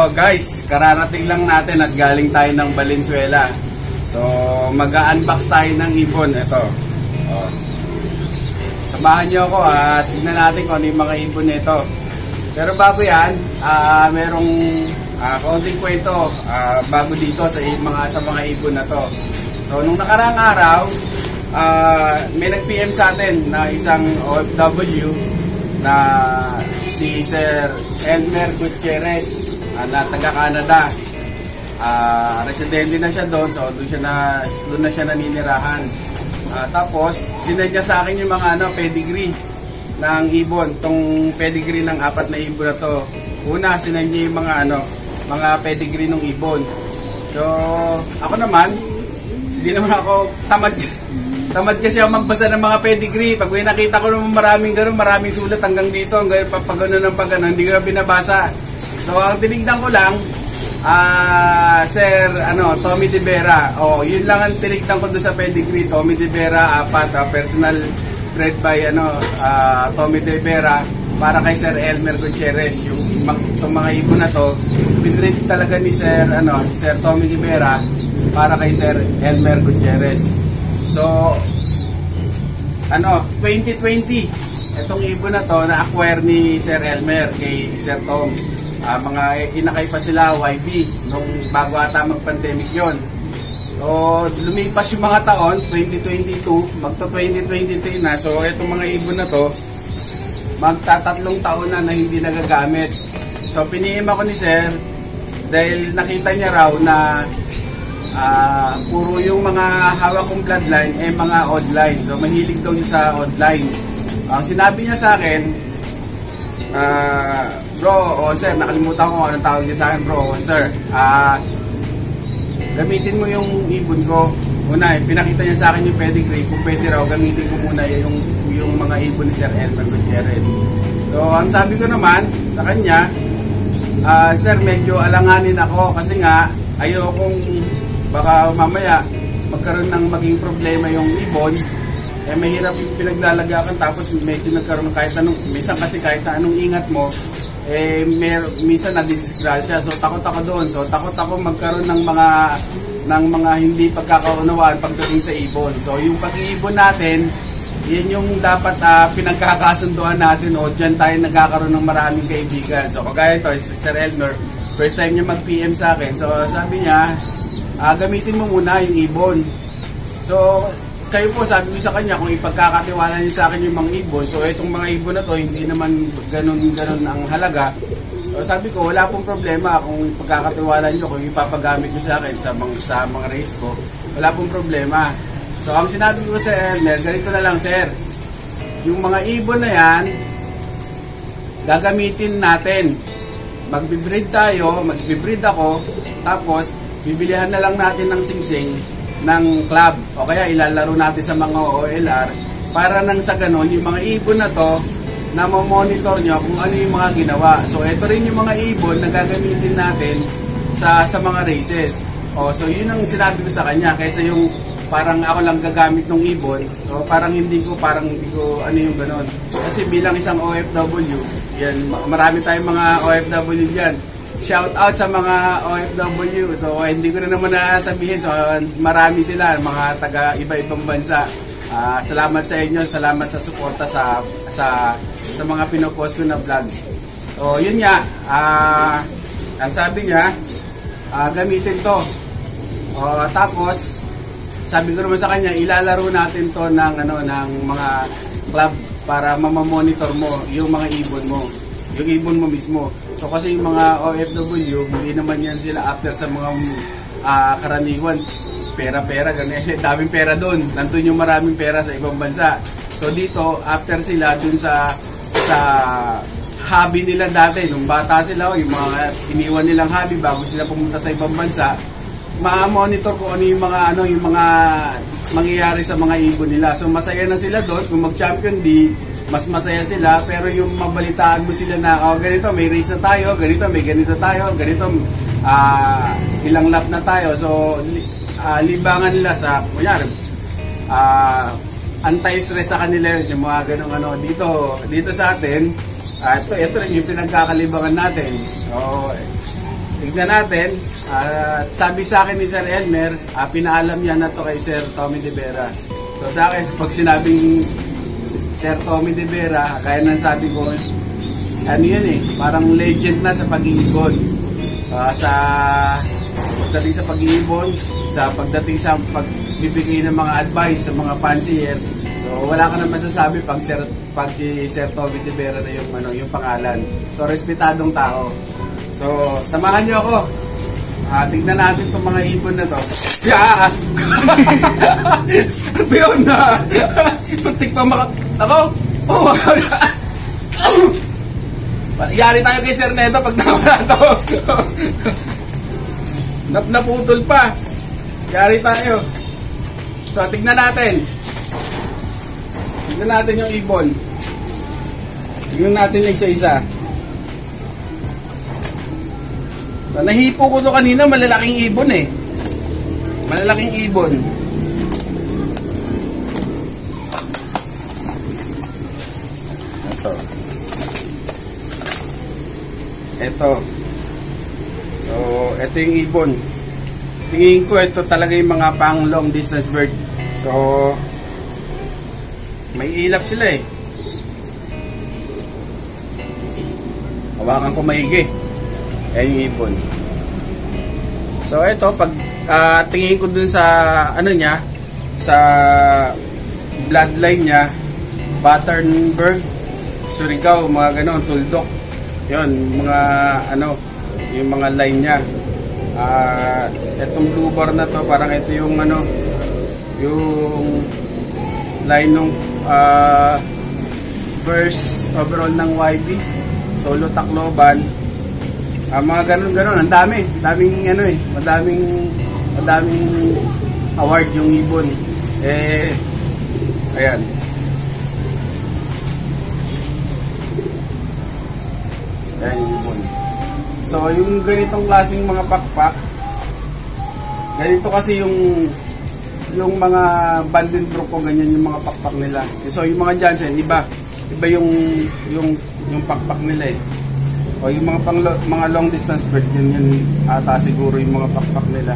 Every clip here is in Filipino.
So guys, kararating lang natin at galing tayo ng Valenzuela. So mag-unbox tayo ng ibon. Ito. Oh. Samahan nyo ako at tignan natin kung ano yung mga ibon nito. Pero bago yan, merong kaunting kwento bago dito sa mga ibon na to. So nung nakaraang araw, may nag-PM sa atin na isang OFW na si Sir Elmer Gutierrez na taga-Canada. Residente na siya doon, so doon na siya naninirahan. Tapos sinend niya sa akin yung mga pedigree ng ibon, tong pedigree ng 4 na ibon na to. Una, sinend niya yung mga pedigree ng ibon. So ako naman, hindi naman ako tamad kasi ako magbasa ng mga pedigree. Pag may nakita ko naman maraming sulat hanggang dito, hanggang pag-gano, hindi ko na binabasa. So ang tinignan ko lang, Sir Tommy De Vera. Yun lang ang tinignan ko doon sa pedigree. Tommy De Vera, 4, personal bred by Tommy De Vera para kay Sir Elmer Gutierrez. Itong mga ibon na to, binread talaga ni Sir Tommy De Vera para kay Sir Elmer Gutierrez. So 2020 itong ibon na to na-acquire ni Sir Elmer kay Sir Tom. Mga inakay pa sila YB nung bago ata mag-pandemic yon. So lumipas yung mga taon, 2022 magto 2023 na. So itong mga ibon na to magtatatlong taon na hindi nagagamit. So piniim ako ni Sir dahil nakita niya raw na puro yung mga hawak kong bloodline mga odd lines. So mahilig daw niya sa odd lines. Ang sinabi niya sa akin, bro, sir, nakalimutan ko anong tawag niya sa akin, bro. Sir, gamitin mo yung ibon ko. Una, pinakita niya sa akin yung pedigree. Kung pwede raw, gamitin ko muna yung mga ibon ni Sir Elmer Gutierrez. So ang sabi ko naman sa kanya, sir, medyo alanganin ako kasi nga ayokong baka mamaya magkaroon ng maging problema yung ibon. Mahirap yung pinaglalagakan tapos medyo nagkaroon kahit anong, minsan kasi kahit anong ingat mo, minsan nadidisgrasya. So takot ako doon. So takot ako magkaroon ng mga hindi pagkakaunawaan pagdating sa ibon. So yung pag-iibon natin, yan yung dapat pinagkakasunduan natin o dyan tayo nagkakaroon ng maraming kaibigan. So kagaya ito, si Sir Elmer, first time niya mag-PM sa akin. So sabi niya, gamitin mo muna yung ibon. So kayo po, sabi ko sa kanya, kung ipagkakatiwala niyo sa akin yung mga ibon, so itong mga ibon na to, hindi naman ganun ang halaga. So sabi ko, wala pong problema kung ipagkakatiwala niyo, kung ipapagamit niyo sa akin sa mga race ko, wala pong problema. So ang sinabi ko sa Elmer, ganito na lang sir, yung mga ibon na yan, gagamitin natin. Magbibreed tayo, magbibreed ako, tapos bibilihan na lang natin ng singsing ng club o kaya ilalaro natin sa mga OLR para nang sa ganon yung mga ibon na to na mamonitor nyo kung ano yung mga ginawa. So ito rin yung mga ibon na gagamitin natin sa mga races. So yun ang sinabi ko sa kanya kaysa yung parang ako lang gagamit ng ibon. So parang hindi ko ano yung ganon. Kasi bilang isang OFW, yan, marami tayong mga OFW diyan. Shout out sa mga OFW. So hindi ko na naman nasabihin. So marami sila, mga taga iba-ibang bansa. Salamat sa inyo, salamat sa suporta sa mga pinopost ko na vlog. So yun nga, ang sabi niya, gamitin to. Tapos sabi ko naman sa kanya, ilalaro natin to ng mga club para mamamonitor mo yung mga ibon mo. Yung ibon mo mismo. So kasi yung mga OFW, hindi naman yan sila after sa mga karaniwan. Pera-pera, ganyan. Daming pera doon. Nandun yung maraming pera sa ibang bansa. So dito, after sila dun sa hobby nila dati, nung bata sila, yung mga iniwan nilang hobby bago sila pumunta sa ibang bansa, ma-monitor ko ano yung mga mangyayari sa mga ibon nila. So masaya na sila doon. Kung mag-champion D, mas masaya sila, pero yung mabalitaan mo sila na ganito may race na tayo, ganito may ganito tayo, ganito ilang lap na tayo. So libangan nila sa kunyari anti-stress sa kanila yung mga ganong dito sa atin. Ito rin yung pinagkakalibangan natin. tignan natin. Sabi sa akin ni Sir Elmer, pinaalam niya na to kay Sir Tommy De Vera. So sa akin, pag sinabing Sir Tommy De Vera, kaya nang sabi ko, ano yan parang legend na sa pag-iibon. Sa pagdating sa pag-iibon, sa pagdating sa pagbibigay ng mga advice sa mga fancier. So wala ka na masasabi pag Sir Tommy De Vera na yung pangalan. So respetadong tao. So samahan niyo ako. Tignan natin itong mga ibon na to. Yeah! Yun na! Puntik pa ako! Oh! Yari tayo kay Sir Neto pag nawala to. Naputol pa. Yari tayo. So, tignan natin. Tignan natin yung ibon. Tignan natin yung isa-isa. So, nahipo ko to kanina, malalaking ibon Malalaking ibon. Ito. So, ito yung ibon. Tingin ko ito talaga yung mga pang long distance bird. So, may ilap sila Hawakan ko maigi. Ayan yung ibon. So, ito, pag tingin ko dun sa, niya, sa bloodline niya, Patternberg, Surigao, mga ganon, Tuldok. Yun, mga yung mga line niya. Etong blue bar na to, parang ito yung yung line ng first overall ng YB, Solo Tacloban. Mga ganun-ganun, ang daming madaming award yung ibon. Ayan. Ayan yung ibon. So, yung ganitong klaseng mga pakpak, ganito kasi yung mga Vandenbroek ko, ganyan yung mga pakpak nila. So, yung mga Jansen, iba yung pakpak nila O, yung mga long distance bird, yun ata siguro yung mga pakpak nila.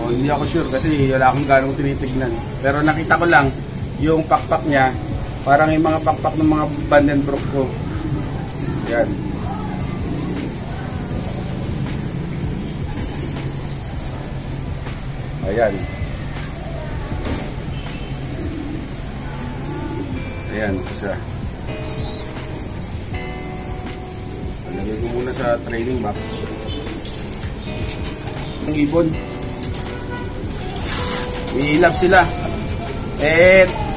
O, hindi ako sure kasi wala akong ganong tinitignan. Pero nakita ko lang, yung pakpak niya, parang yung mga pakpak ng mga Vandenbroek ko. Yan. Ayan. Ayan, siya. Lagay ko muna sa training box. Ang ibon. Iilap sila.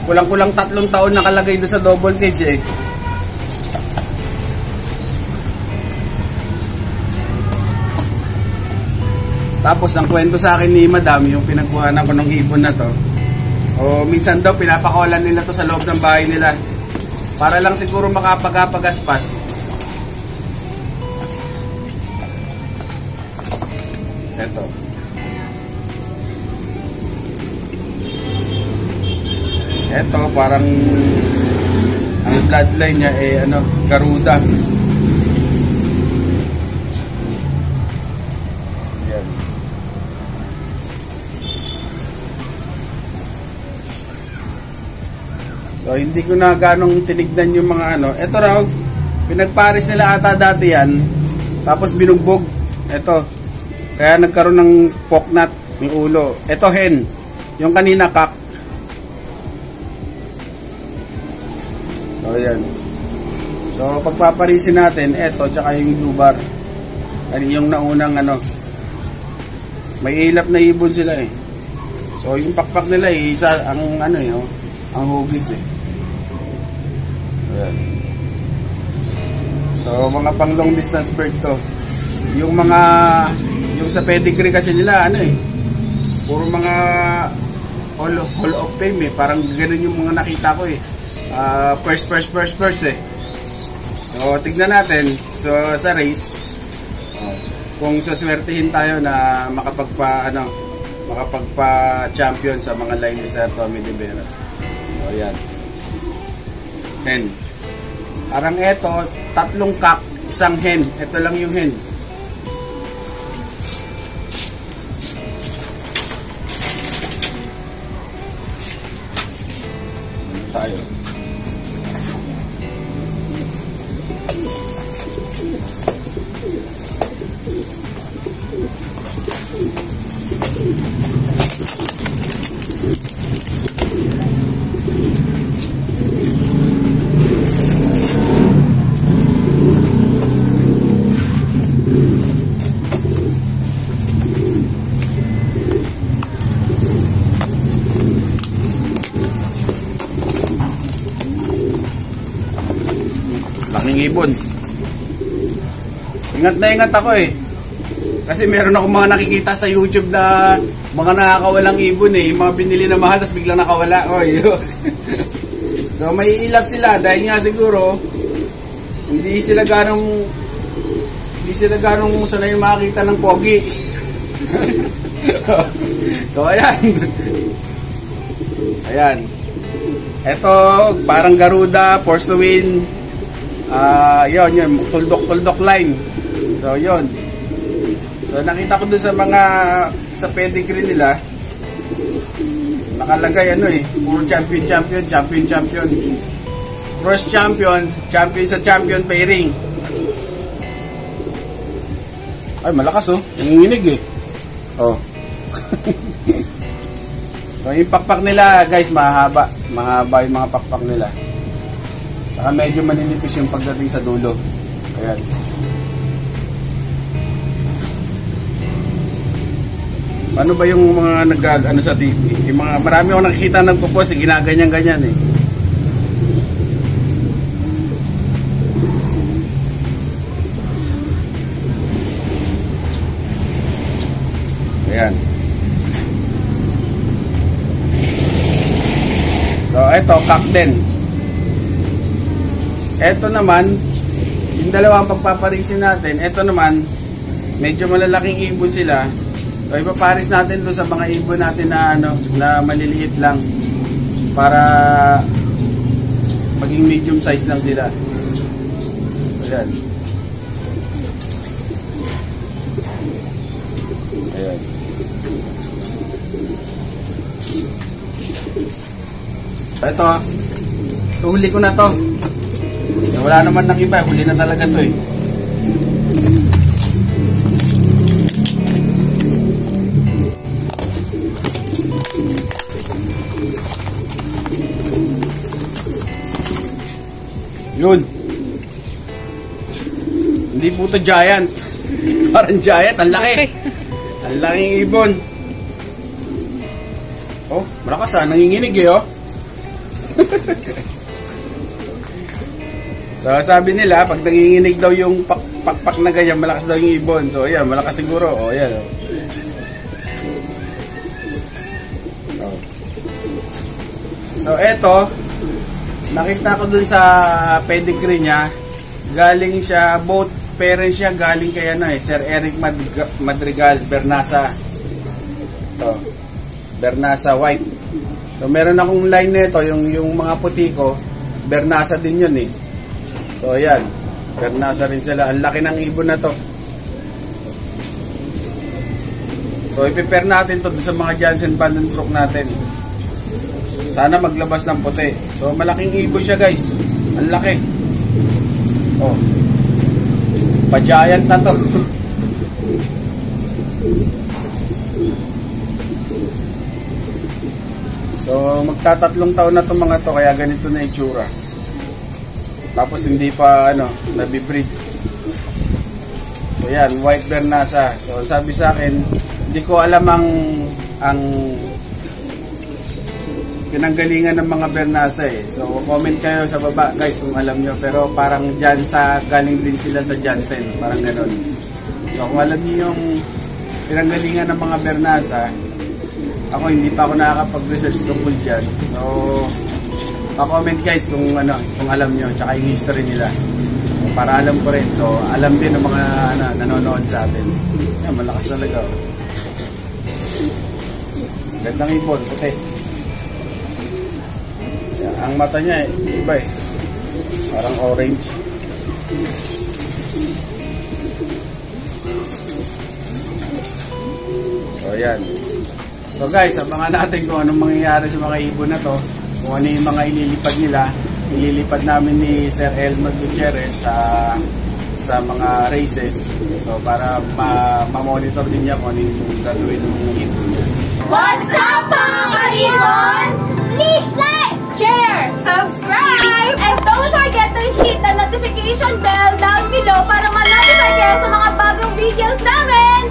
Kulang-kulang 3 taon nakalagay doon sa double cage Tapos ang kwento sa akin ni Madam, yung pinagkuhanan ko ng ibon na to, minsan daw pinapakawalan nila to sa loob ng bahay nila para lang siguro makapag-apagaspas. Ito. Ito parang ang bloodline niya Garuda. So, hindi ko na ganong tinignan yung mga Ito raw, pinagparis nila ata dati yan. Tapos binugbog. Ito. Kaya nagkaroon ng poknat yung ulo. Ito hen. Yung kanina kak. So, yan. So, pagpaparisin natin, ito, tsaka yung blue bar. Yung naunang may ilap na ibon sila So, yung pakpak nila isa, ang ang hugis Ayan. So, mga pang long distance bird to. Yung sa pedigree kasi nila, puro mga Hall of Fame Parang ganun yung mga nakita ko First So, tignan natin. So, sa race, kung suswertihin tayo na makapagpa-champion sa mga line ni Sir Tommy De Vera. So, ayan. Hen. Parang ito, 3 kak, 1 hen. Ito lang yung hen. tayo. Laking ibon. Ingat na ingat ako eh. Kasi meron ako mga nakikita sa YouTube na mga nakakawalang ibon eh. Yung mga binili na mahal tapos biglang nakawala. Oy. So may ilap sila dahil nga siguro hindi sila ganong sanay makakita ng pogi. So ayan. Ayan. Ito parang Garuda, force to win. Yun, tuldok line. So yun. So nakita ko dun sa mga sa pedigree nila nakalagay puro champion. Cross champion sa champion pairing. Ay malakas nanginginig Oh. So yung pakpak nila guys mahaba yung mga pakpak nila. Saka medyo maninipis yung pagdating sa dulo. Ayan. Ano ba yung mga sa TV? Yung mga marami akong nakikita nagpo-post, ginaganyan-ganyan eh. Ayan. So, ito, Captain. Ito naman, yung dalawang pagpapariksin natin, ito naman, medyo malalaking ibon sila. So, ipaparis natin doon sa mga ibon natin na na maliliit lang para maging medium size lang sila. Ayan. Ayan. Ito, huli ko na to. Wala naman ng iba, huli na talaga to eh. Yun. Hindi po ito giant. Parang giant. Ang laki. Ang laking ibon. Oh, malakas nanginginig oh. So sabi nila, pag nanginginig daw yung pakpak na ganyan, malakas daw yung ibon. So ayan, malakas siguro. Oh, ayan oh. So eto, nakita ko dun sa pedigree niya, galing siya, both parents siya galing kay Sir Eric Madrigal, Bernasa. Ito, Bernasa White. So meron akong line nito, yung mga puti ko, Bernasa din yun eh. So ayan, Bernasa rin sila. Ang laki ng ibon na to. So i-prepare natin to sa mga Jansen Vandenbroek natin. Sana maglabas ng puti. So malaking ibon siya guys. Ang laki. Oh. Pa-giant na to. So magtatatlong taon na to mga to, kaya ganito na itsura. Tapos hindi pa nabibreed. So yan, white Bernasa. So sabi sa akin, hindi ko alam ang pinanggalingan ng mga Bernasa eh. So comment kayo sa baba guys kung alam nyo. Pero parang galing din sila sa Jansen, parang gano'n. So kung alam niyo yung pinanggalingan ng mga Bernasa, ako hindi pa ako nakakapag-research tungkol dyan. So pa-comment guys kung alam nyo, tsaka yung history nila. So, para alam ko rin. So alam din ng mga nanonood sa atin. Yan, malakas talaga. Gandang ibon, puti. Ang mata niya iba eh. Parang orange. So yan. So guys, abangan natin kung anong mangyayari sa mga ibon na to. kung ano yung mga ililipad nila. Ililipad namin ni Sir Elmer Gutierrez sa mga races. So para ma-monitor din niya kung ano yung gagawin ng ibon niya. What's up mga ka-ibon? Please like, share, subscribe, and don't forget to hit the notification bell down below para ma-notify kayo sa mga bagong videos namin.